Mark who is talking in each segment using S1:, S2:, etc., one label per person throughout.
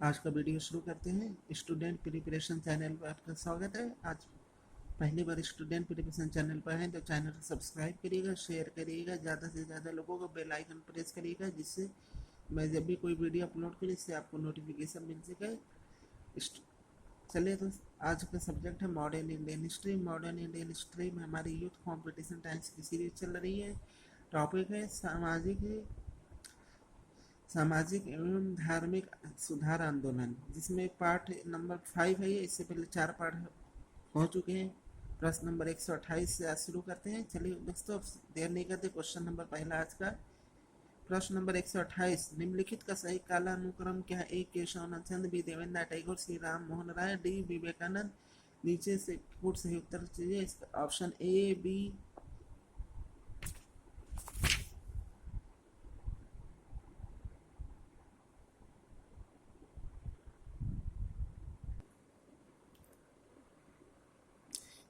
S1: आज का वीडियो शुरू करते हैं। स्टूडेंट प्रिपरेशन चैनल पर आपका स्वागत है। आज पहली बार स्टूडेंट प्रिपरेशन चैनल पर हैं तो चैनल को सब्सक्राइब करिएगा, शेयर करिएगा, ज़्यादा से ज़्यादा लोगों को बेल आइकन प्रेस करिएगा, जिससे मैं जब भी कोई वीडियो अपलोड करूँ इससे आपको नोटिफिकेशन मिल सके। चलिए तो आज का सब्जेक्ट है modern Indian history. Modern Indian history में हमारी यूथ कॉम्पिटिशन टाइम्स की सीरीज चल रही है। टॉपिक है सामाजिक एवं धार्मिक सुधार आंदोलन, जिसमें पार्ट नंबर 5 है। इससे पहले 4 पार्ट हो चुके हैं। प्रश्न नंबर 128 से आज शुरू करते हैं। चलिए दोस्तों देर नहीं करते, क्वेश्चन नंबर पहला आज का। प्रश्न नंबर 128, निम्नलिखित का सही कालानुक्रम क्या है? ए केशव चंद्र, बी देवेंद्र टैगोर, सी राम मोहन राय, डी विवेकानंद। नीचे से पूर्ण सही उत्तर चाहिए। इसका ऑप्शन ए, बी,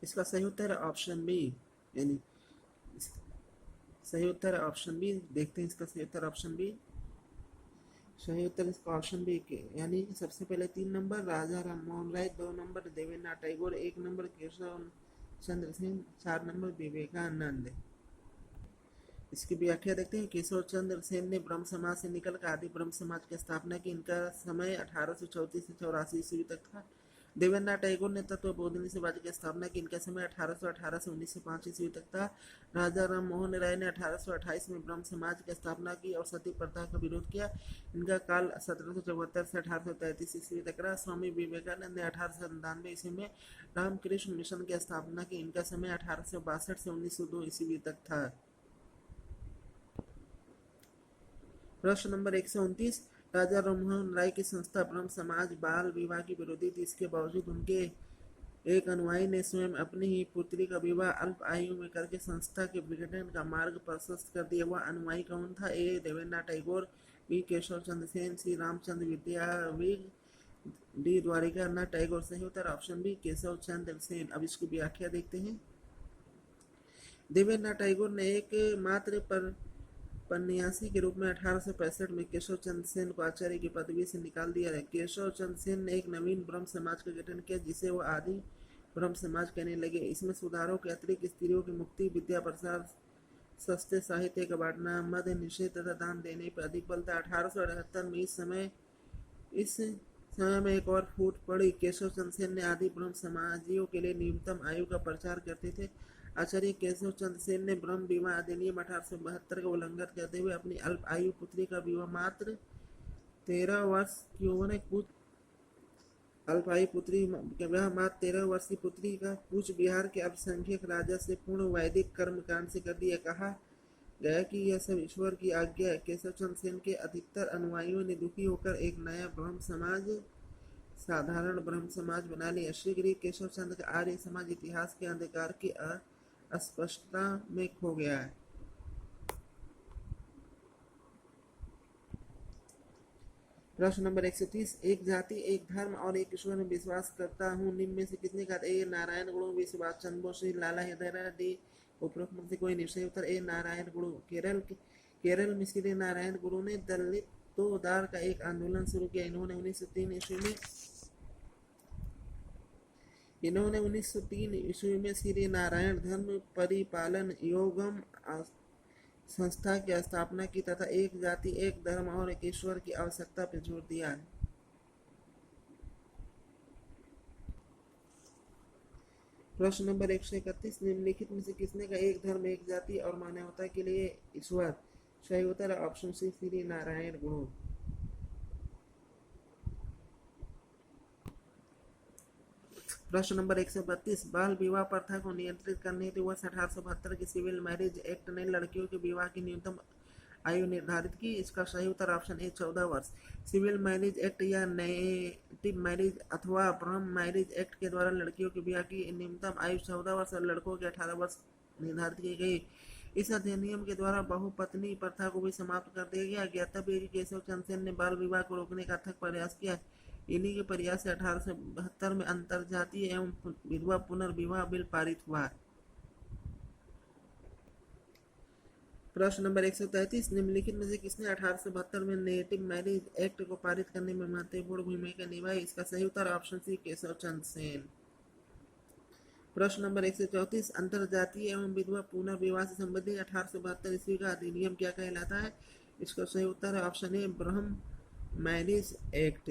S1: इसका सही उत्तर है ऑप्शन बी, यानी सही उत्तर है ऑप्शन बी। देखते हैं इसका सही उत्तर ऑप्शन बी। सही उत्तर इसका ऑप्शन बी के, यानी सबसे पहले 3 नंबर राजा Ram Mohan Roy, 2 number Devendra Tagore, 1 number Keshav Chandra Sen, 4 number Vivekananda. इसकी व्याख्या देखते हैं। केशव चंद्र सेन ने ब्रह्म समाज से निकलकर आदि ब्रह्म समाज की स्थापना की। इनका समय 1834 से 84 ईस्वी तक था। देवेंद्र टैगोर ने तत्व बोधनी समाज की स्थापना की। इनका समय 1818 से 1905 ईस्वी तक था। राजा राम मोहन राय ने 1828 में ब्रह्म समाज की स्थापना की और सती प्रथा का विरोध किया। इनका काल 1774 से 1833 ईस्वी तक रहा। स्वामी विवेकानंद ने 1897 ईस्वी में रामकृष्ण मिशन की स्थापना की। इनका समय 1862 से 1902 ईस्वी तक था। प्रश्न नंबर 129, राजा राममोहन राय की संस्था ब्रह्म समाज बाल विवाह की विरोधी थी। इसके बावजूद उनके एक अनुयायी ने स्वयं अपनी ही पुत्री का विवाह अल्प आयु में करके संस्था के विघटन का मार्ग प्रशस्त कर दिया। वह अनुयायी कौन था? ए देवेंद्र टैगोर, बी केशव चंद्र सेन, सी रामचंद्र विद्याविग, डी द्वारिका नाथ टैगोर। सही उत्तर ऑप्शन बी केशव चंद्र सेन। अब इसकी व्याख्या देखते हैं। देवेंद्र टैगोर ने एक मात्र पर पन्यासी के रूप में 1865 में केशव चंद्र सेन को आचार्य की पदवी से निकाल दिया है। केशव चंद्र सेन ने एक नवीन ब्रह्म समाज का गठन किया, जिसे वो आदि ब्रह्म समाज कहने लगे। इसमें सुधारों के अतिरिक्त स्त्रियों की मुक्ति, विद्या प्रसार, सस्ते साहित्य का बांटना, मद्य निषेध तथा दान देने पर अधिक बल था। 1878 में इस समय में एक और फूट पड़ी। केशव चंद्र सेन ने आदि ब्रह्म समाजियों के लिए न्यूनतम आयु का प्रचार करते थे। आचार्य केशव चंद्र सेन ने ब्रह्म विवाह अधिनियम 1872 का उल्लंघन करते हुए अपनी अल्प आयु पुत्री का विवाह मात्र 13 वर्ष की उम्र में अल्पायु पुत्री के विवाह मात्र 13 वर्षीय पुत्री का कूच बिहार के अल्पसंख्यक राजा से पूर्ण वैदिक कर्मकांड से कर दिया। कहा गया कि यह सब ईश्वर की आज्ञा है। केशव चंद्र सेन के अधिकतर अनुयायियों ने दुखी होकर एक नया ब्रह्म समाज, साधारण ब्रह्म समाज बना लिया। शीघ्र ही केशव चंद्र का आर्य समाज इतिहास के अंधकार की अस्पष्टता में खो गया है। प्रश्न नंबर 130, एक जाति, एक धर्म और एक ईश्वर में विश्वास करता हूँ। निम्न में से किसने कहा? ए नारायण गुरु, बी सुभाष चंद्र बोस, लाला हृदय, डी उपरोक्त में से कोई नहीं। सही उत्तर ए नारायण गुरु। केरल में श्री नारायण गुरु ने दलितोद्धार का एक आंदोलन शुरू किया। इन्होंने 1903 ईस्वी में श्री नारायण धर्म परिपालन योगम संस्था की स्थापना की तथा एक जाति, एक धर्म और एक ईश्वर की आवश्यकता पर जोर दिया है। प्रश्न नंबर 131, निम्नलिखित में से किसने का एक धर्म, एक जाति और मानवता के लिए ईश्वर? सही उत्तर ऑप्शन सी श्री नारायण गुरु। प्रश्न नंबर 132, बाल विवाह प्रथा को नियंत्रित करने हेतु वर्ष 1872 के सिविल मैरिज एक्ट ने लड़कियों के विवाह की न्यूनतम आयु निर्धारित की। इसका सही उत्तर ऑप्शन ए 14 वर्ष। सिविल मैरिज एक्ट या नेटिव मैरिज अथवा ब्रह्म मैरिज एक्ट के द्वारा लड़कियों के विवाह की न्यूनतम आयु 14 वर्ष और लड़कों के 18 वर्ष निर्धारित की गई। इस अधिनियम के द्वारा बहुपत्नी प्रथा को भी समाप्त कर दिया गया। ज्ञातव्य है कि केशव चंद्र सेन ने बाल विवाह को रोकने का अथक प्रयास किया। इन्हीं के प्रयास से 1872 में अंतरजातीय एवं विधवा पुनर्विवाह बिल पारित हुआ। प्रश्न नंबर 133, निम्नलिखित में से किसने 1872 में नेटिव मैरिज एक्ट को पारित करने में महत्वपूर्ण भूमिका निभाई? इसका सही उत्तर ऑप्शन सी केशव चंद्र सेन। प्रश्न नंबर 134, अंतरजातीय एवं विधवा पुनर्विवाह से संबंधित 1872 ईस्वी का अधिनियम क्या कहलाता है? इसका सही उत्तर है option A Brahma marriage act.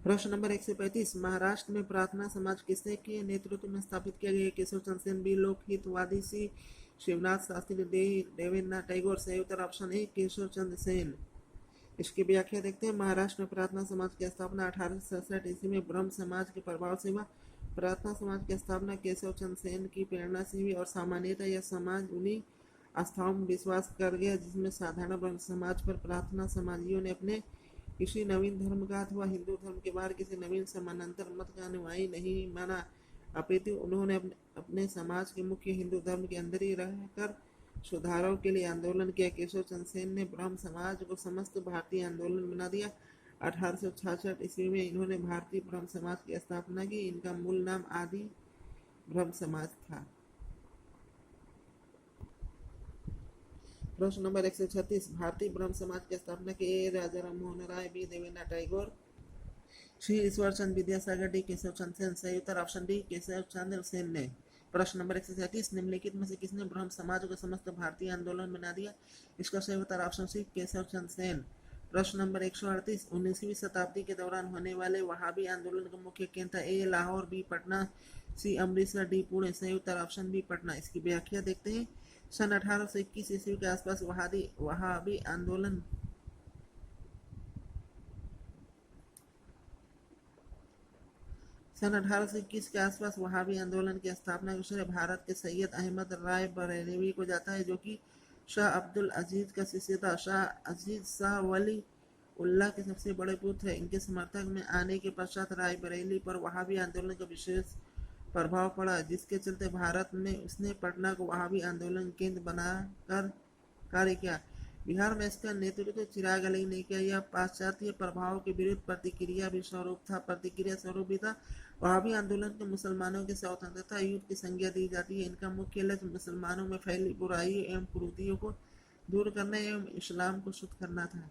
S1: प्रश्न नंबर 135, महाराष्ट्र में प्रार्थना समाज किसके के नेतृत्व में स्थापित किया गया? केशव चंद्र सेन। बी लोकहितवादी, सी शिवनाथ शास्त्री, डी देवेंद्रनाथ टैगोर। सही उत्तर ऑप्शन ए केशव चंद्र सेन। इसकी व्याख्या देखते हैं। महाराष्ट्र में प्रार्थना समाज की स्थापना 1867 ईस्वी में ब्रह्म समाज के प्रभाव से हुआ। प्रार्थना समाज की स्थापना केशव चंद्र सेन की प्रेरणा से हुई और सामान्यतः यह समाज उन्हीं आस्थाओं में विश्वास कर गया जिसमें साधारण ब्रह्म समाज पर प्रार्थना समाजियों ने अपने किसी नवीन धर्म का अथवा हिंदू धर्म के बाहर किसी नवीन समानांतर मत का अनुयायी नहीं माना, अपितु उन्होंने अपने समाज के मुख्य हिंदू धर्म के अंदर ही रहकर सुधारों के लिए आंदोलन किया। केशव चंद्र सेन ने ब्रह्म समाज को समस्त भारतीय आंदोलन बना दिया। 1866 ईस्वी में इन्होंने भारतीय ब्रह्म समाज की स्थापना की। इनका मूल नाम आदि ब्रह्म समाज था। प्रश्न नंबर 136, भारतीय ब्रह्म समाज की स्थापना की? ए राजा राम मोहन राय, बी देवेंद्रनाथ टैगोर, सी ईश्वर चंद्र विद्यासागर, डी केशव चंद्र सेन। सही उत्तर ऑप्शन डी केशव चंद्र सेन ने। प्रश्न नंबर 137, निम्नलिखित में से किसने ब्रह्म समाज को समस्त भारतीय आंदोलन बना दिया? इसका सही उत्तर ऑप्शन सी केशव चंद्र सेन। प्रश्न नंबर 138, 19वीं शताब्दी के दौरान होने वाले वहाबी आंदोलन का मुख्य केंद्र था? ए लाहौर, बी पटना, सी अमृतसर, डी पुणे। सही उत्तर ऑप्शन बी पटना। इसकी व्याख्या देखते हैं। सन 1821 ईस्वी के आसपास वहाबी आंदोलन सन 1821 के आसपास वहाबी आंदोलन की स्थापना का श्रेय भारत के सैयद अहमद राय बरेलवी को जाता है, जो कि शाह अब्दुल अजीज का शिष्य था। शाह अजीज शाह वली उल्लाह के सबसे बड़े पुत्र हैं। इनके समर्थक में आने के पश्चात राय बरेली पर वहाबी आंदोलन का विशेष प्रभाव पड़ा, जिसके चलते भारत में उसने पटना को वहाबी आंदोलन केंद्र बनाकर कार्य किया। बिहार में इसका नेतृत्व चिराग अली ने किया। यह पाश्चात्य प्रभाव के विरुद्ध प्रतिक्रिया स्वरूप भी था। वहाबी आंदोलन को मुसलमानों की स्वतंत्रता युद्ध की संज्ञा दी जाती है। इनका मुख्य लक्ष्य मुसलमानों में फैली बुराइयों एवं कुरीतियों को दूर करना एवं इस्लाम को शुद्ध करना था।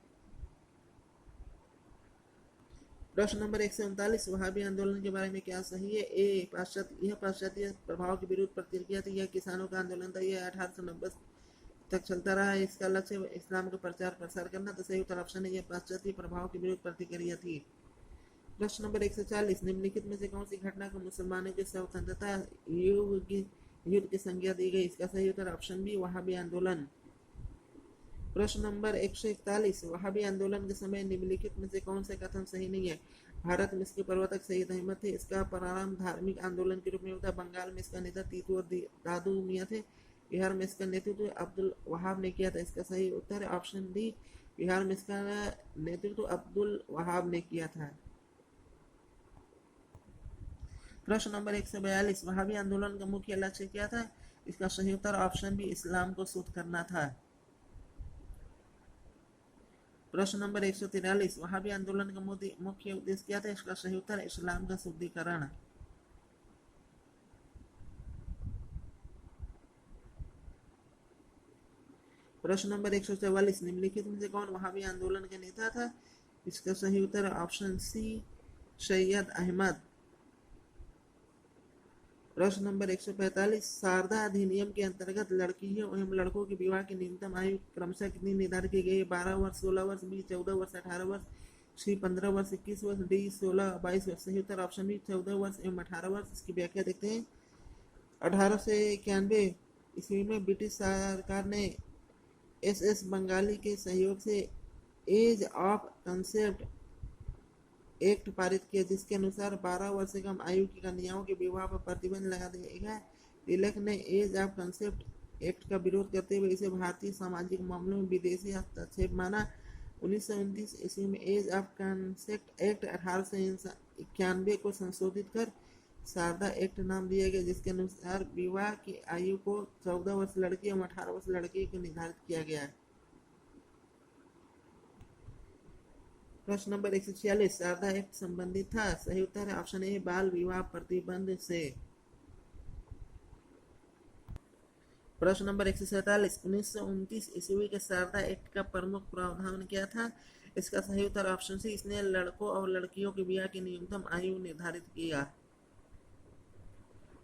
S1: प्रश्न नंबर 139, वहाबी आंदोलन के बारे में क्या सही है? ए यह पाश्चात्य प्रभाव के विरुद्ध प्रतिक्रिया थी। यह किसानों का आंदोलन था। यह 1890 तक चलता रहा है। इसका लक्ष्य इस्लाम का प्रचार प्रसार करना। तो सही उत्तर ऑप्शन है यह पाश्चात्य प्रभाव के विरुद्ध प्रतिक्रिया थी। प्रश्न नंबर 140, निम्नलिखित में से कौन सी घटना को मुसलमानों की स्वतंत्रता युद्ध की संज्ञा दी गई? इसका सही उत्तर ऑप्शन बी वहाबी आंदोलन। प्रश्न नंबर 141, वहाबी आंदोलन के समय निम्नलिखित में से कौन सा कथन सही नहीं है? भारत में इसके प्रवर्तक सैयद अहमद थे। इसका प्रारंभ धार्मिक आंदोलन के रूप में हुआ। बंगाल में इसका नेता तीतू और दादू मियाँ थे। बिहार में इसका नेतृत्व अब्दुल वहाब ने किया था। इसका सही उत्तर है ऑप्शन डी, बिहार में इसका नेतृत्व अब्दुल वहाब ने किया था। प्रश्न नंबर 142, वहाबी आंदोलन का मुख्य लक्ष्य क्या था? इसका सही उत्तर ऑप्शन बी इस्लाम को शुद्ध करना था। प्रश्न नंबर 143, वहाबी आंदोलन का मुख्य उद्देश्य क्या था? इसका सही उत्तर इस्लाम का शुद्धिकरण। प्रश्न नंबर 144, निम्नलिखित में से कौन वहाबी आंदोलन का नेता था? इसका सही उत्तर ऑप्शन सी सैयद अहमद। प्रश्न नंबर 145, शारदा अधिनियम के अंतर्गत लड़कियों एवं लड़कों के विवाह की न्यूनतम आयु क्रमशः कितनी निर्धारित की गई? 12 वर्ष, 16 वर्ष, बी 14 वर्ष, 18 वर्ष, सी 15 वर्ष, 21 वर्ष, डी 16, 22 वर्ष। सही उत्तर ऑप्शन बी 14 वर्ष एवं 18 वर्ष। इसकी व्याख्या देखते हैं। 1891 ईस्वी में ब्रिटिश सरकार ने एस बंगाली के सहयोग से एज ऑफ कंसेप्ट एक्ट पारित किया, जिसके अनुसार 12 वर्ष से कम आयु की कन्याओं के विवाह पर प्रतिबंध लगा दिया गया। तिलक ने एज ऑफ कंसेप्ट एक्ट का विरोध करते हुए इसे भारतीय सामाजिक मामलों में विदेशी हस्तक्षेप माना। 1929 ईस्वी में एज ऑफ कंसेप्ट एक्ट 1891 को संशोधित कर शारदा एक्ट नाम दिया गया, जिसके अनुसार विवाह की आयु को 14 वर्ष लड़की एवं 18 वर्ष लड़के को निर्धारित किया गया है। प्रश्न नंबर 146, शारदा एक्ट संबंधित था? सही उत्तर है ऑप्शन ए बाल विवाह प्रतिबंध से। प्रश्न नंबर 147, 1929 ईस्वी के शारदा एक्ट का प्रमुख प्रावधान क्या था? इसका सही उत्तर ऑप्शन सी, इसने लड़कों और लड़कियों के ब्याह की न्यूनतम आयु निर्धारित किया।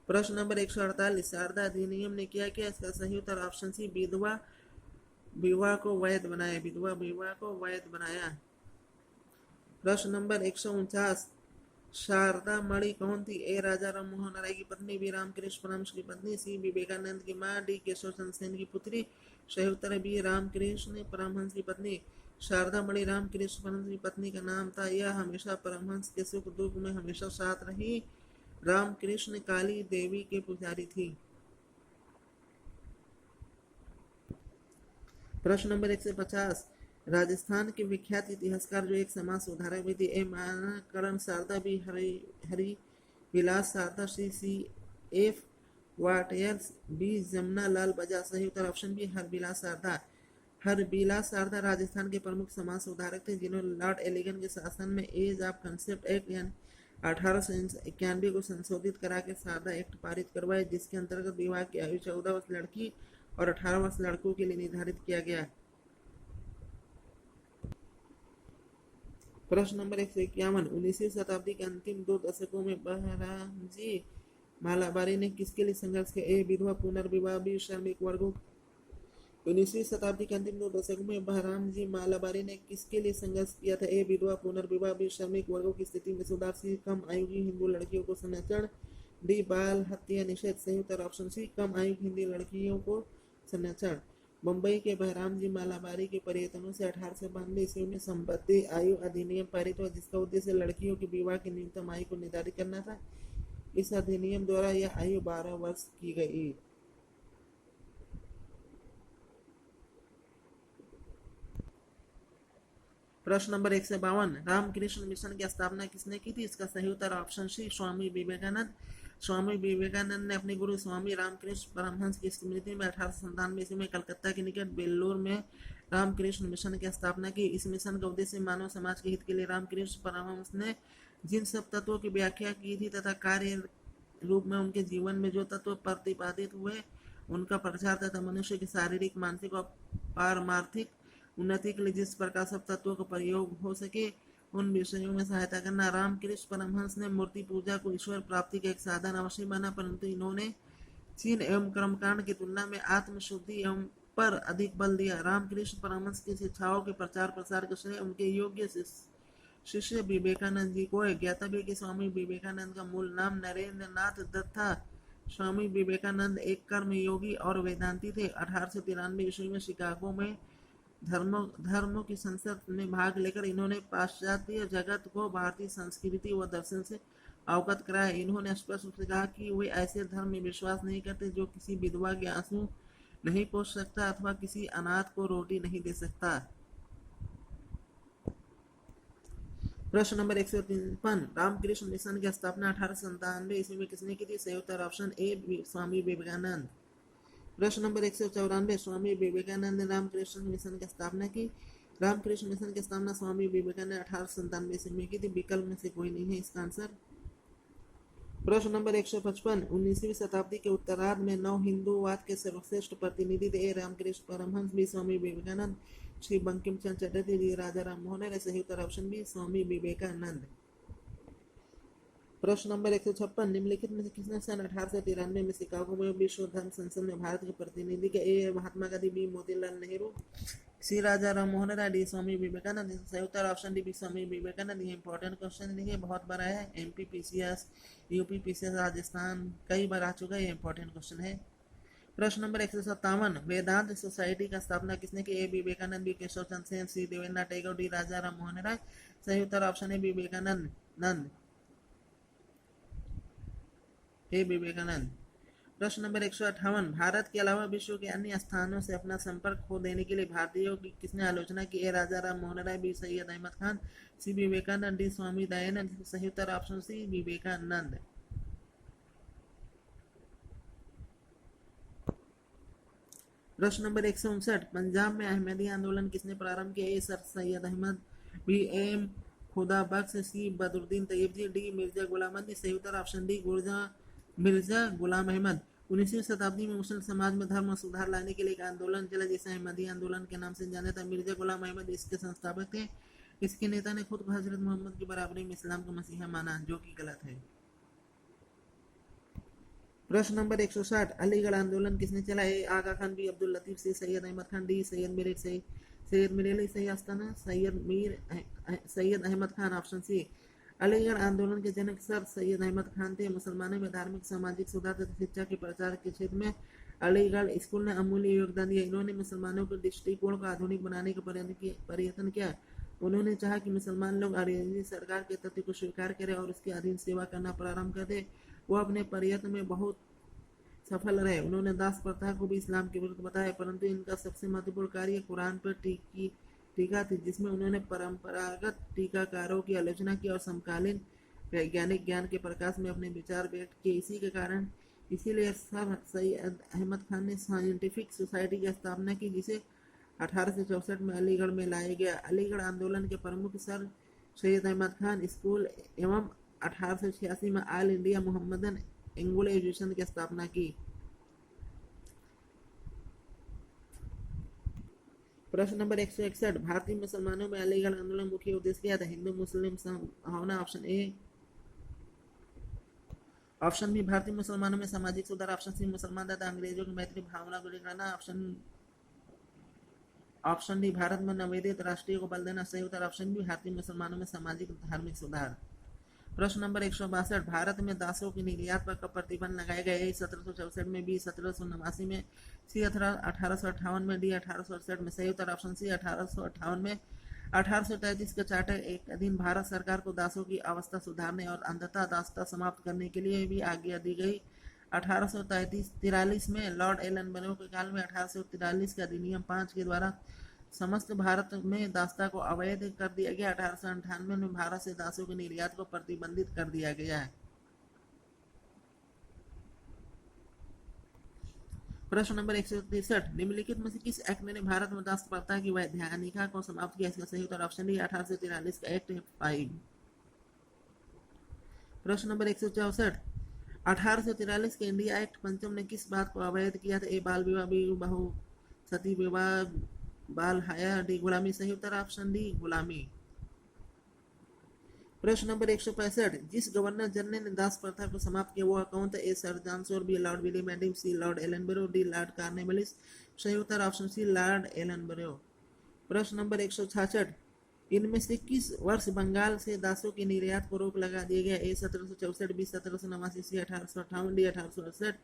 S1: प्रश्न नंबर 148, शारदा अधिनियम ने क्या किया? इसका सही उत्तर ऑप्शन सी, विधवा विवाह को वैध बनाया। विधवा विवाह को वैध बनाया। प्रश्न नंबर 149, शारदा मणि कौन थी? ए राजा राम मोहन राय की पत्नी, बी रामकृष्ण परमहंस की पत्नी, सी विवेकानंद की मां, डी केशव चंद्र सेन की पुत्री। सही उत्तर है बी रामकृष्ण परमहंस की पत्नी। शारदा मणि रामकृष्ण परमहंस की पत्नी का नाम था। यह हमेशा परमहंस के सुख दुख में हमेशा साथ रही। रामकृष्ण काली देवी के पुजारी थी। प्रश्न नंबर 150, राजस्थान के विख्यात इतिहासकार जो एक समाज सुधारक भी थे। A Mankaran Sharda, B Hari Vilas Sharda, C F वाटियर, बी जमुना लाल बजाज। सही उत्तर ऑप्शन बी हरबिलास शारदा। हरबिलास शारदा राजस्थान के प्रमुख समाज सुधारक थे जिन्होंने लॉर्ड एलिगन के शासन में एज ऑफ कंसेप्ट एक्ट यानी 1891 को संशोधित करा के शारदा एक्ट पारित करवाए, जिसके अंतर्गत विवाह की आयु 14 वर्ष लड़की और 18 वर्ष लड़कों के लिए निर्धारित किया गया। प्रश्न नंबर 151, 19वीं शताब्दी के अंतिम 2 दशकों में बहरामजी मालाबारी ने किसके लिए संघर्ष किया? ए विधवा पुनर्विवाह, बी श्रमिक वर्गों। 19वीं शताब्दी के अंतिम 2 दशकों में बहरामजी मालाबारी ने किसके लिए संघर्ष किया था? ए विधवा पुनर्विवाह, बी श्रमिक वर्गों की स्थिति में सुधार, सी कम आयु की हिंदू लड़कियों को संरक्षण, डी बाल हत्या निषेध। सही उत्तर ऑप्शन सी, कम आयु की हिंदी लड़कियों को संरक्षण। मुंबई के बहरामजी मालाबारी के प्रयत्नों से 1892 ईस्वी में संपत्ति आयु अधिनियम पारित हुआ, जिसका उद्देश्य लड़कियों के विवाह की न्यूनतम आयु को निर्धारित करना था। इस अधिनियम द्वारा यह आयु 12 वर्ष की गई। प्रश्न नंबर 152, रामकृष्ण मिशन की स्थापना किसने की थी? इसका सही उत्तर ऑप्शन सी, स्वामी विवेकानंद। स्वामी विवेकानंद ने अपने गुरु स्वामी रामकृष्ण परमहंस की स्मृति में 1897 ईस्वी में कलकत्ता के निकट बेल्लोर में रामकृष्ण मिशन की स्थापना की। इस मिशन का उद्देश्य मानव समाज के हित के लिए रामकृष्ण परमहंस ने जिन सब तत्वों की व्याख्या की थी तथा कार्य रूप में उनके जीवन में जो तत्व प्रतिपादित हुए उनका प्रचार तथा मनुष्य की शारीरिक, मानसिक और पारमार्थिक उन्नति के लिए जिस प्रकार सब तत्वों का प्रयोग हो सके उन विषयों में सहायता करना। रामकृष्ण परमहंस ने मूर्ति पूजा को ईश्वर प्राप्ति का एक साधन अवश्य माना, परंतु इन्होंने चिन्ह एवं कर्मकांड की तुलना में आत्मशुद्धि एवं पर अधिक बल दिया। रामकृष्ण परमहंस की शिक्षाओं के प्रचार प्रसार का श्रेय उनके योग्य शिष्य विवेकानंद जी को है। ज्ञातव्य कि स्वामी विवेकानंद का मूल नाम नरेंद्र नाथ दत्त था। स्वामी विवेकानंद एक कर्म योगी और वेदांती थे। 1893 ईस्वी में शिकागो में धर्मों की संसद में भाग लेकर इन्होंने पाश्चात्य जगत को भारतीय संस्कृति व दर्शन से अवगत कराया। इन्होंने स्पष्ट रूप से कहा कि वे ऐसे धर्म में विश्वास नहीं करते जो किसी विधवा के आंसू नहीं पोंछ सकता अथवा किसी अनाथ को रोटी नहीं दे सकता। प्रश्न नंबर 153, रामकृष्ण मिशन की स्थापना 1897 ईस्वी में किसने की थी? सही उत्तर ऑप्शन ए, स्वामी विवेकानंद। प्रश्न नंबर 194, स्वामी विवेकानंद ने रामकृष्ण मिशन की स्थापना की। रामकृष्ण मिशन की स्थापना स्वामी विवेकानंद ने 1897 ईस्वी में की थी। विकल्प में से कोई नहीं है इसका आंसर। प्रश्न नंबर 155, 19वीं शताब्दी के उत्तरार्ध में नव हिंदूवाद के सर्वश्रेष्ठ प्रतिनिधि थे। ए रामकृष्ण परमहंस, बी स्वामी विवेकानंद, श्री बंकिम चंद्र चटर्जी, डी राजा राम मोहन राय। सही उत्तर ऑप्शन बी, स्वामी विवेकानंद। प्रश्न नंबर 156, निम्नलिखित में से किसने सन 1893 में शिकागो में विश्व धर्म संसद में भारत के प्रतिनिधि के? ए महात्मा गांधी, बी मोतीलाल नेहरू, सी राजा राम मोहन राय, डी स्वामी विवेकानंद। सही उत्तर option D, B Swami Vivekananda. ये इंपॉर्टेंट क्वेश्चन नहीं है, बहुत बड़ा है। MP PCS, UP PCS, Rajasthan कई बार आ चुका है। ये इंपॉर्टेंट क्वेश्चन है। प्रश्न नंबर 157, वेदांत सोसाइटी का स्थापना किसने की? ए विवेकानंद, बी केशव चंद्र सेन, सी देवेंद्र टैगोर, डी राजा राम मोहन राय। सही उत्तर ऑप्शन है विवेकानंद, ए विवेकानंद। प्रश्न नंबर 158, भारत के अलावा विश्व के अन्य स्थानों से अपना संपर्क खो देने के लिए भारतीयों की किसने आलोचना की? ए राजा राम मोहन राय, बी सैयद अहमद खान, सी विवेकानंद, डी स्वामी दयानंद। सही उत्तर ऑप्शन सी, विवेकानंद। प्रश्न नंबर 159, पंजाब में अहमदी आंदोलन किसने प्रारंभ किया? A sir Syed Ahmad, B M Khuda Bakhsh, C Badruddin Tyabji, D Mirza Ghulam Ahmad. सही उत्तर ऑप्शन डी, मिर्जा गुलाम अहमद। 19वीं शताब्दी में मुस्लिम समाज में धर्म सुधार लाने के लिए एक आंदोलन चला जिसे अहमदी आंदोलन के नाम से जाना था। मिर्जा गुलाम अहमद इसके संस्थापक थे। इसके नेता ने खुद को हजरत मोहम्मद की बराबरी में इस्लाम का मसीहा माना, जो कि गलत है। प्रश्न नंबर 160, अलीगढ़ आंदोलन किसने चला? A Aga Khan, B Abdul Latif, C Syed Ahmad Khan, D Syed Mir Ali सही आस्ताना, सैयद अहमद खान। Option C. अलीगढ़ आंदोलन के जनक सर सैयद अहमद खान थे। मुसलमानों में धार्मिक सामाजिक सुधार तथा शिक्षा के प्रचार के क्षेत्र में अलीगढ़ स्कूल ने अमूल्य योगदान दिया। इन्होंने मुसलमानों के दृष्टिकोण को आधुनिक बनाने का प्रयत्न किया। उन्होंने चाहा कि मुसलमान लोग अंग्रेजी सरकार के तथ्य को स्वीकार करें और उसके अधीन सेवा करना प्रारंभ कर दे। वो अपने प्रयत्न में बहुत सफल रहे। उन्होंने दास प्रथा को भी इस्लाम के विरुद्ध बताया, परंतु इनका सबसे महत्वपूर्ण कार्य कुरान पर टीका थी, जिसमें उन्होंने परंपरागत टीकाकारों की आलोचना की और समकालीन वैज्ञानिक ज्ञान के प्रकाश में अपने विचार व्यक्त किए। इसी के कारण इसीलिए सर सैयद अहमद खान ने साइंटिफिक सोसाइटी की स्थापना की, जिसे 1864 में अलीगढ़ में लाया गया। अलीगढ़ आंदोलन के प्रमुख सर सैयद अहमद खान स्कूल एवं 1886 में all India Mohammedan Anglo education की स्थापना की। प्रश्न नंबर 161, भारतीय मुसलमानों में अलीगढ़ आंदोलन मुख्य उद्देश्य क्या था? हिंदू मुस्लिम होना। Option A. ऑप्शन बी, भारतीय मुसलमानों में सामाजिक सुधार। ऑप्शन सी, मुसलमान तथा अंग्रेजों की मैत्री भावना को जगाना। ऑप्शन डी, भारत में नवोदित राष्ट्रीय को बल देना। सही उत्तर ऑप्शन बी, भारतीय मुसलमानों में सामाजिक धार्मिक सुधार। प्रश्न नंबर 162, भारत में दासों की निर्यात पर कब प्रतिबंध लगाया गया? ए 1764 में, बी 1789 में, सी 1858 में, डी 1868 में। सही उत्तर ऑप्शन सी 1858 में। 1833 का चार्टर एक अधीन भारत सरकार को दासों की अवस्था सुधारने और अंधता दासता समाप्त करने के लिए भी आज्ञा दी गई। 1843 में लॉर्ड एलन बरो के काल में 1843 का अधिनियम 5 के द्वारा समस्त भारत में दासता को अवैध कर दिया गया। 1898 में भारत से दासों के निर्यात को प्रतिबंधित कर दिया गया है। प्रश्न नंबर 163, निम्नलिखित में से किस एक्ट ने भारत में दास प्रथा की वैधानिकता को समाप्त किया? इसका सही उत्तर ऑप्शन डी 1843 का एक्ट 5। प्रश्न नंबर 164, 1843 के इंडिया एक्ट पंचम ने किस बात को अवैध किया था? ए बाल विवाह, बी बहु सती विवाह, बाल हया, डी गुलामी। सही उत्तर ऑप्शन डी गुलामी। प्रश्न नंबर 165, जिस गवर्नर जनरल ने दास प्रथा को समाप्त किया वह कौन था? A sir John Shore, B lord William Bentinck, C lord Ellenborough, D lord Cornwallis. सही उत्तर option C lord Ellenborough. प्रश्न नंबर 166, इनमें से किस वर्ष बंगाल से दासों की निर्यात को रोक लगा दिया गया? ए 1764, बी 1789, सी 1858, डी 1868।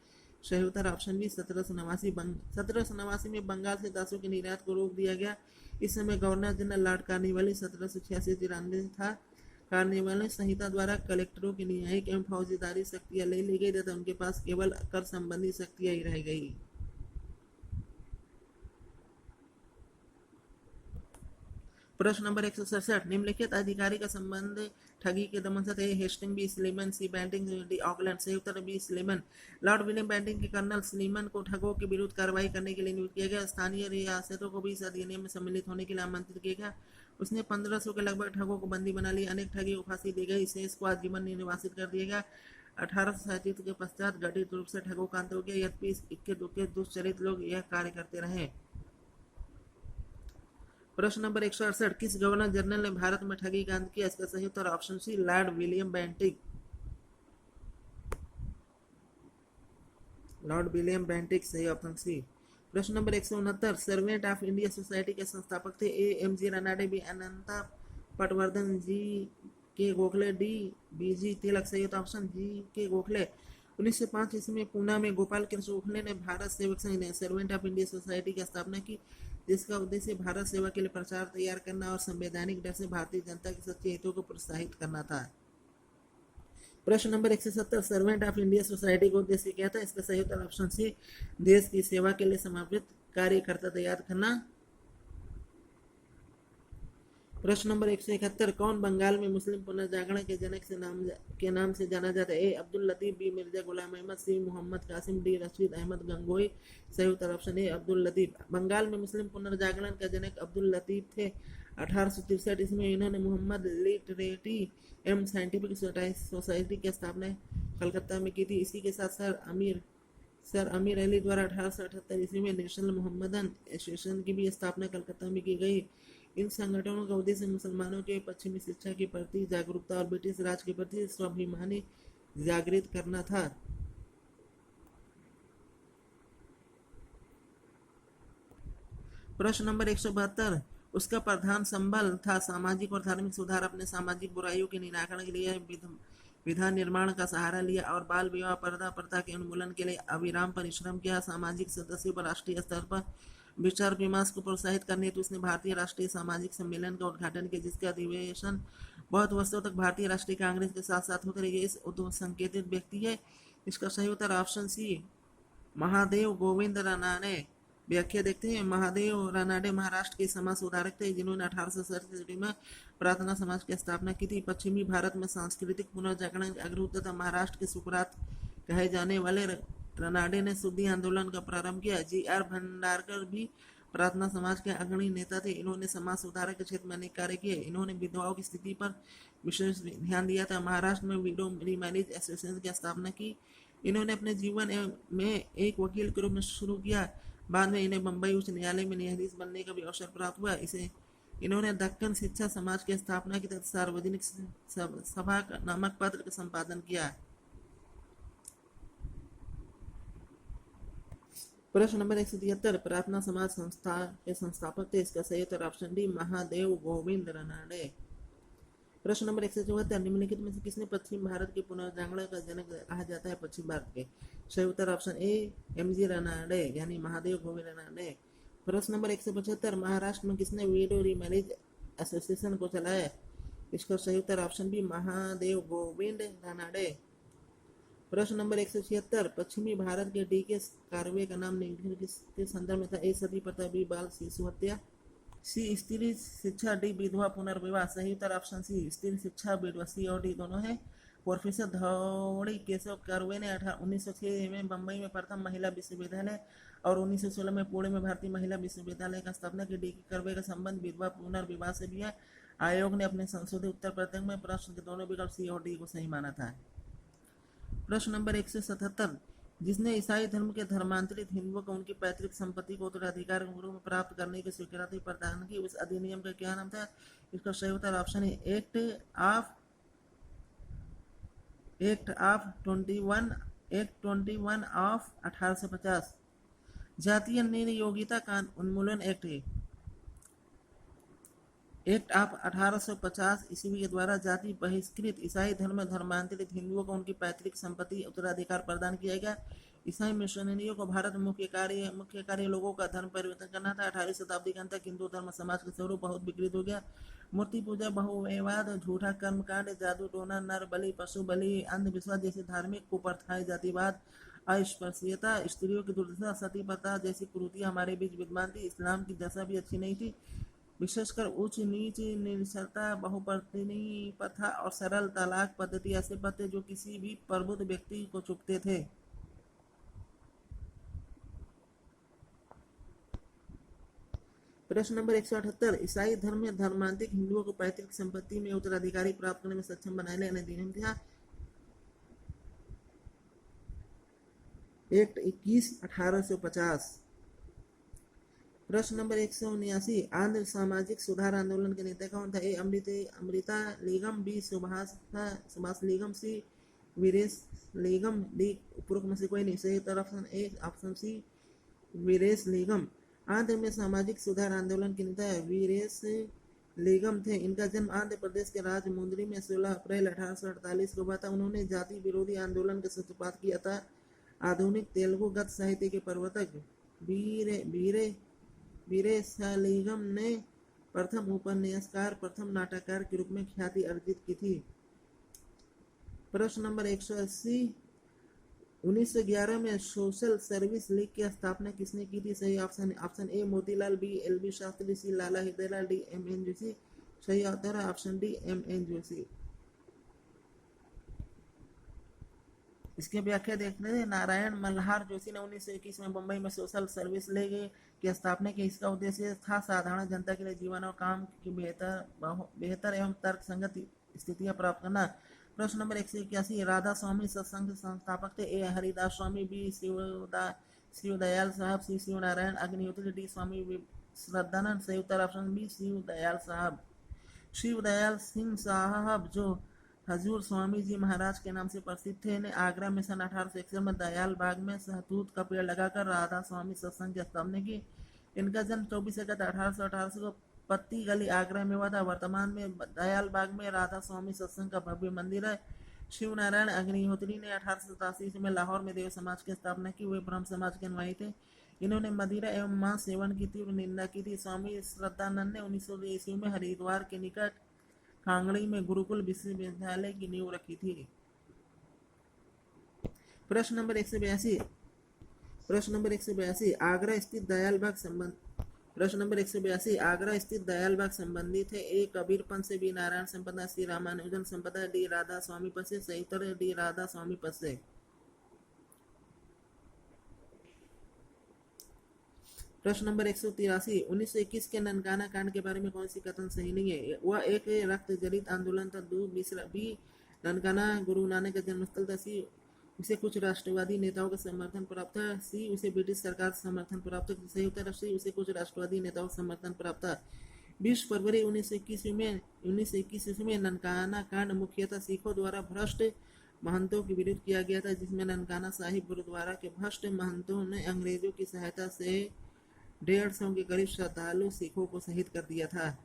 S1: सही उत्तर ऑप्शन बी 1789। 1789 में बंगाल से दासों की निर्यात को रोक दिया गया। इस समय गवर्नर जनरल लॉर्ड कॉर्नवालिस 1786-93 था। कॉर्नवालिस संहिता द्वारा कलेक्टरों की न्यायिक एवं फौजदारी शक्तियां ले ली गई तथा उनके पास केवल कर संबंधी शक्तियां ही रह गई। प्रश्न नंबर 167, निम्नलिखित अधिकारी का संबंध ठगी के दमन से थे? Hastings, B Sleeman, C Bentinck, D Auckland. सही उत्तर B Sleeman. Lord William Bentinck के कर्नल स्लीमन को ठगों के विरुद्ध कार्रवाई करने के लिए नियुक्त किया गया। स्थानीय रियासतों को भी इस अधिनियम में सम्मिलित होने के लिए आमंत्रित किया गया। उसने 1500 के लगभग ठगों को बंदी बना लिया। अनेक ठगी को फांसी दी गई। शेष को आजीवन निर्वासित कर दिया गया। 1837 के पश्चात गठित रूप से ठगों का अंत हो गया। यद्यपि इक्के दुक्के दुष्चरित लोग यह कार्य करते रहे। प्रश्न नंबर 168, किस गवर्नर जनरल ने भारत में ठगी का अंत किया? इसका सही उत्तर option C lord William Bentinck. Lord William Bentinck सही ऑप्शन सी। प्रश्न number 169, servant of India society के संस्थापक थे? A M G Ranade, B Ananta Patwardhan, G K Gokhale, D B G Tilak. सही ऑप्शन जी के गोखले। 1905 ईस्वी में पूना में गोपाल कृष्ण गोखले ने Bharat Sevak Sangh servant of India society की स्थापना की, जिसका उद्देश्य भारत सेवा के लिए प्रचार तैयार करना और संवैधानिक डर से भारतीय जनता के सच्चे हितों को प्रोत्साहित करना था। प्रश्न number 170, servant of India society का उद्देश्य क्या था? इसका सही उत्तर ऑप्शन सी देश की सेवा के लिए समर्पित कार्यकर्ता तैयार करना। प्रश्न नंबर 171, कौन बंगाल में मुस्लिम पुनर्जागरण के जनक के नाम से जाना जाता है? ए अब्दुल लतीफ, बी मिर्जा गुलाम अहमद, सी मोहम्मद कासिम, डी रशीद अहमद गंगोई। सही उत्तर ऑप्शन ए अब्दुल लतीफ। बंगाल में मुस्लिम पुनर्जागरण का जनक अब्दुल लतीफ थे। 1863 ईस्वी में इन्होंने मोहम्मद लिटरेटी एवं साइंटिफिक सोसाइटी की स्थापना कलकत्ता में की थी। इसी के साथ सर अमीर अली द्वारा 1878 ईस्वी में नेशनल मोहम्मदन एसोसिएशन की भी स्थापना कलकत्ता में की गई। इन संगठनों का उद्देश्य मुसलमानों के पश्चिमी शिक्षा के प्रति जागरूकता और ब्रिटिश राज के प्रति स्वाभिमानी जागृत करना था। प्रश्न नंबर 172, उसका प्रधान संबल था सामाजिक और धार्मिक सुधार। अपने सामाजिक बुराइयों के निराकरण के लिए विधान निर्माण का सहारा लिया और बाल विवाह पर्दा प्रथा के उन्मूलन के लिए अविराम परिश्रम किया। सामाजिक सदस्यों पर राष्ट्रीय स्तर पर विचार विमर्श को प्रोत्साहित करने हेतु उसने भारतीय राष्ट्रीय सामाजिक सम्मेलन का उद्घाटन किया, जिसका अधिवेशन बहुत वर्षों तक भारतीय राष्ट्रीय कांग्रेस के साथ साथ होते रहे। इस संकेतित व्यक्ति है। इसका सही उत्तर ऑप्शन सी महादेव गोविंद रानाडे। व्याख्या देखते हैं। महादेव रानाडे महाराष्ट्र के समाज सुधारक थे, जिन्होंने 1867 में प्रार्थना समाज की स्थापना की थी। पश्चिमी भारत में सांस्कृतिक पुनर्जागरण अग्रदूत तथा महाराष्ट्र के सुकरात कहे जाने वाले रानाडे ने शुद्धि आंदोलन का प्रारंभ किया। जी.आर. भंडारकर भी प्रार्थना समाज के अग्रणी नेता थे। इन्होंने समाज सुधार के क्षेत्र में अनेक कार्य किए। इन्होंने विधवाओं की स्थिति पर विशेष ध्यान दिया था। महाराष्ट्र में विडो रीमैरिज एसोसिएशन की स्थापना की। इन्होंने अपने जीवन में एक वकील के रूप में शुरू किया। बाद में इन्हें बम्बई उच्च न्यायालय में न्यायाधीश बनने का भी अवसर प्राप्त हुआ। इन्होंने दक्कन शिक्षा समाज की स्थापना की तथा सार्वजनिक सभा नामक पत्र का संपादन किया। प्रश्न नंबर 173, प्रार्थना समाज संस्था के संस्थापक थे। इसका सही उत्तर ऑप्शन डी महादेव गोविंद रानाडे। प्रश्न नंबर 174, निम्नलिखित में से किसने पश्चिम भारत के पुनर्जागरण का जनक कहा जाता है? पश्चिम भारत के सही उत्तर ऑप्शन ए एम.जी. रानाडे यानी महादेव गोविंद रानाडे। प्रश्न नंबर 175, महाराष्ट्र में किसने विडो रीमैरिज एसोसिएशन को चलाया? इसका सही उत्तर ऑप्शन बी महादेव गोविंद रानाडे। प्रश्न नंबर 176, पश्चिमी भारत के डी.के. कार्वे का नाम निम्नलिखित किसके संदर्भ में था? ए सती प्रथा, बी बाल शिशु हत्या, सी स्त्री शिक्षा, डी विधवा पुनर्विवाह। सही उत्तर ऑप्शन सी स्त्री शिक्षा विधवा, सी और डी दोनों है। प्रोफेसर धौड़ी केशव कर्वे ने 1906 में बम्बई में प्रथम महिला विश्वविद्यालय और 1916 में पुणे में भारतीय महिला विश्वविद्यालय का स्थापना की। डी कर्वे का संबंध विधवा पुनर्विवाह से भी है। आयोग ने अपने संशोधित उत्तर पत्रक में प्रश्न के दोनों विकल्प सी और डी को सही माना था। प्रश्न नंबर 177, जिसने ईसाई धर्म के धर्मांतरित हिंदुओं को उनकी पैतृक संपत्ति को उत्तराधिकार के रूप में प्राप्त करने की स्वीकृति प्रदान की, उस अधिनियम का क्या नाम था? इसका सही उत्तर ऑप्शन है एक्ट ऑफ 21 ऑफ 1850। जातीय नियोगिता का उन्मूलन एक्ट है। एक्ट ऑफ 1850 ईस्वी के द्वारा जाति बहिष्कृत ईसाई धर्म में धर्मांतरित हिंदुओं को उनकी पैतृक संपत्ति उत्तराधिकार प्रदान किया गया। ईसाई मिशनरियों को भारत में मुख्य कार्य लोगों का धर्म परिवर्तन करना था। 18वीं शताब्दी के अंत तक हिंदू धर्म समाज का स्वरूप बहुत विकृत हो गया। मूर्ति पूजा, बहुविवाद, झूठा कर्मकांड, जादू टोना, नर बलि, पशु बलि, अंधविश्वास जैसी धार्मिक कुप्रथाएं, जातिवाद, अस्पृश्यता, स्त्रियों की दुर्दशा, सती प्रथा जैसी कुरीतियां हमारे बीच विद्यमान थी। इस्लाम की दशा भी अच्छी नहीं थी, विशेषकर उच्च नीच, निरक्षरता, बहुपत्नी प्रथा और सरल तलाक पद्धति ऐसे पते जो किसी भी प्रबुद्ध व्यक्ति को चुभते थे। प्रश्न नंबर 178, ईसाई धर्म में धर्मांतरित हिंदुओं को पैतृक संपत्ति में उत्तराधिकारी प्राप्त करने में सक्षम बनाने वाला अधिनियम था एक्ट 21/1850। प्रश्न नंबर 179, आंध्र सामाजिक सुधार आंदोलन के नेता कौन था? ए अमृता लिंगम, बी सुभाष लिंगम, सी वीरेश लिंगम, डी उपरोक्त में से कोई नहीं। सही उत्तर ऑप्शन सी वीरेश लिंगम। आंध्र में सामाजिक सुधार आंदोलन के नेता वीरेश लिंगम थे। इनका जन्म आंध्र प्रदेश के राजमुंद्री में 16 अप्रैल 1848 को हुआ था। उन्होंने जाति विरोधी आंदोलन का सूत्रपात किया था। आधुनिक तेलुगु गद्य साहित्य के प्रवर्तक वीरेशलिंगम ने प्रथम उपन्यासकार, प्रथम नाटककार के रूप में ख्याति अर्जित की थी। प्रश्न नंबर 180, 1911 में सोशल सर्विस लीग की स्थापना किसने की थी? सही option A Motilal, B LB. Shastri, C Lala Hridaylal, D MN. Joshi. सही उत्तर है ऑप्शन डी एम.एन. जोशी। इसकी व्याख्या देखते हैं। नारायण मल्हार जोशी ने 1921 में बम्बई में सोशल सर्विस लीग की स्थापना की। इसका उद्देश्य था साधारण जनता के लिए जीवन और काम की बेहतर एवं तर्कसंगत स्थितियां प्राप्त करना प्रश्न नंबर 181, राधा स्वामी सत्संग के संस्थापक थे? ए हरिदास स्वामी, बी शिवदयाल साहब, सी शिव नारायण अग्निहोत्री, डी स्वामी श्रद्धानंद। सही उत्तर ऑप्शन बी शिव दयाल साहब। शिव दयाल सिंह साहब जो हजूर स्वामी जी महाराज के नाम से प्रसिद्ध थे ने आगरा में सन 1861 में दयाल बाग में सहतूत का पेड़ लगाकर राधा स्वामी सत्संग की स्थापना की। इनका जन्म 24 अगस्त 1888 को पत्ती गली आगरा में हुआ था। वर्तमान में दयाल बाग में राधा स्वामी सत्संग का भव्य मंदिर है। शिव नारायण अग्निहोत्री ने 1887 में लाहौर में देव समाज की स्थापना की। वे ब्रह्म समाज के अनुयायी थे। इन्होंने मदिरा एवं मांस सेवन की तीव्र निंदा की थी। स्वामी श्रद्धानंद ने 1900 ईस्वी में हरिद्वार के निकट कांगड़ी में गुरुकुल विश्वविद्यालय की नींव रखी थी। प्रश्न नंबर 182, आगरा स्थित दयालबाग संबंध। प्रश्न नंबर 182, आगरा स्थित दयालबाग संबंधित है? ए कबीरपंथ से, बी नारायण संप्रदाय, सी रामानुजन संप्रदाय, डी राधा स्वामी पद से। सही उत्तर डी राधा स्वामी पद से। प्रश्न नंबर 183, 1921 के ननकाना कांड के बारे में कौन सी कथन सही नहीं है? वह एक रक्त जनित आंदोलन था। बी ननकाना गुरु नानक का जन्मस्थल था। सी उसे कुछ राष्ट्रवादी नेताओं का समर्थन प्राप्त था। सी उसे ब्रिटिश सरकार से समर्थन प्राप्त था। सही उत्तर सी उसे कुछ राष्ट्रवादी नेताओं का समर्थन प्राप्त था। 20 फरवरी 1921 में ननकाना कांड मुख्यतः सिखों द्वारा भ्रष्ट महंतों के विरुद्ध किया गया था, जिसमें ननकाना साहिब गुरुद्वारा के भ्रष्ट महंतों ने अंग्रेजों की सहायता से 150 के करीब श्रद्धालु सिखों को शहीद कर दिया था।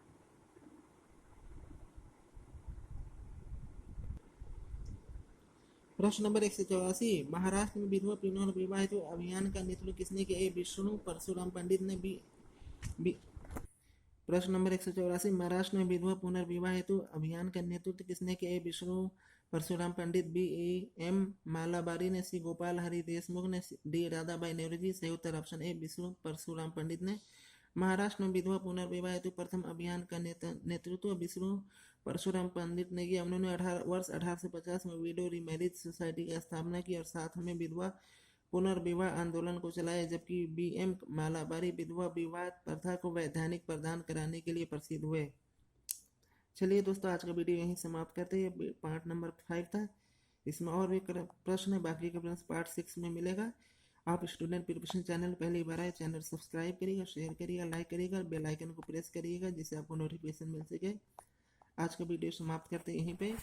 S1: प्रश्न नंबर 184, महाराष्ट्र में विधवा पुनर्विवाह हेतु अभियान का नेतृत्व किसने किया? ए विष्णु परशुराम पंडित ने। प्रश्न नंबर 184, महाराष्ट्र में विधवा पुनर्विवाह हेतु अभियान का नेतृत्व किसने किया? ए विष्णु परशुराम पंडित, बी एम मालाबारी ने, सी गोपाल हरि देशमुख ने, डी राधाबाई नेहरू जी। सही उत्तर ऑप्शन ए विष्णु परशुराम पंडित ने। महाराष्ट्र में विधवा पुनर्विवाह हेतु प्रथम अभियान का नेतृत्व विष्णु परशुराम पंडित ने किया। उन्होंने वर्ष 1850 में विडो रीमैरिज सोसाइटी की स्थापना की और साथ में विधवा पुनर्विवाह आंदोलन को चलाया, जबकि बी एम मालाबारी विधवा विवाह प्रथा को वैधानिक प्रदान कराने के लिए प्रसिद्ध हुए। चलिए दोस्तों, आज का वीडियो यहीं समाप्त करते हैं। पार्ट नंबर 5 था, इसमें और एक प्रश्न है, बाकी का प्रश्न पार्ट 6 में मिलेगा। आप स्टूडेंट प्रिपरेशन चैनल पहली बार आए, चैनल सब्सक्राइब करिएगा, शेयर करिएगा, लाइक करिएगा, बेल आइकन को प्रेस करिएगा, जिससे आपको नोटिफिकेशन मिल सके। आज का वीडियो समाप्त करते हैं यहीं पे।